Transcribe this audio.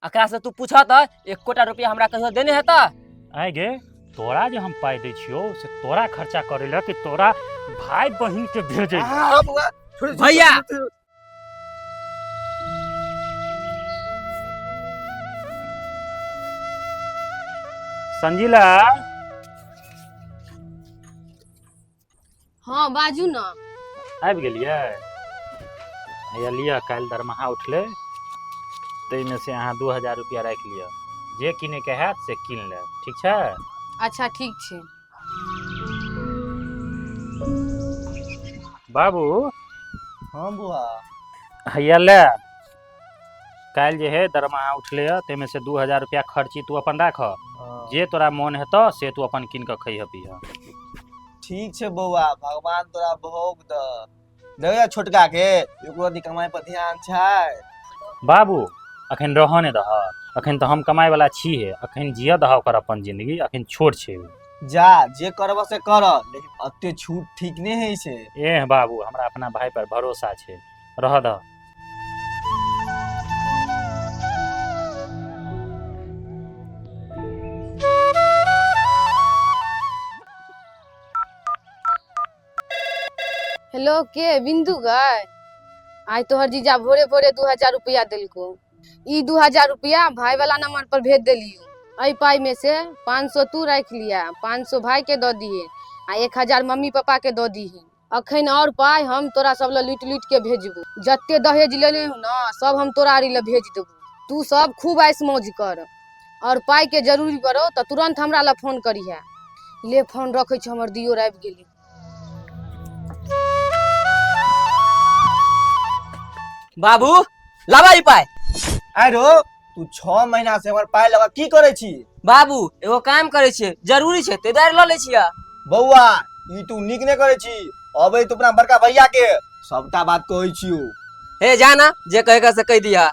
एकरा से तू पूछा त 1 कोटा रुपया हमरा कहियो देने है त आइ गे तोरा जे हम पाई दै छियो से तोरा खर्चा करे ला कि तोरा भाई बहिन के भेजे भैया संजीला हाँ बाजू न। आबि गेलियै या लिअ काल्हि दरमाहा उठले ताहिमे से अहाँ 2000 रुपया राखि लिअ जे किने के हैत से कीन लेब ठीक छै। अच्छा ठीक छै। बाबू हाँ बुआ हैया ले काल्हि जे है दरमाहा उठले ताहिमे से 2000 रुपया खर्ची तू अपन राख जे तोरा मोन हेतौ से तू अपन कीन के खइह पीह। ठीक छै बउआ भगवान तोरा भोग दे छोटका के एकरो दी कमाई पर ध्यान छै। बाबू अखन रह ने दह अखन तो हम कमाई वाला छिहे अखन जिय दह ओकर अपन जिंदगी अखन छोट छै। जा जे करब से कर लेकिन अत्ते छूट ठीक नहीं है छै। एह बाबू हमरा अपना भाई पर भरोसा छै रह दह। हेलो के बिंदु गए आज तोहर जीजा भोरे भोरे 2000 रुपया दिलको। ई 2000 रुपया भाई वाला नंबर पर भेज दिलियो। आई पाई में से 500 तू रख लिया 500 भाई के दो दिए आ 1000 मम्मी पापा के दो दी। अखन और पाई हम तोरा सब ला लूट लूट के भेजबू। जत्ते दहेज लेले हूँ ना सब हम तोरा आरी ला भेज देबू। तू सब खूब ऐश मौज कर और पाई के जरूरी पड़ो तो तुरंत हमरा ला फोन करिहा। ले फोन रखे छ हमर दियोर आबि गेली। बाबू लाबा ई पाई। आरो तू 6 महीना से हमर पाई लगा की करे छी। बाबू एगो काम करे छे जरूरी छे ते दार ल ले छिया। बउआ ई तू निक ने करे छी अबे तू अपना बड़का भैया के सबटा बात कहै छियो। हे जाना जे कहे का से कह दिया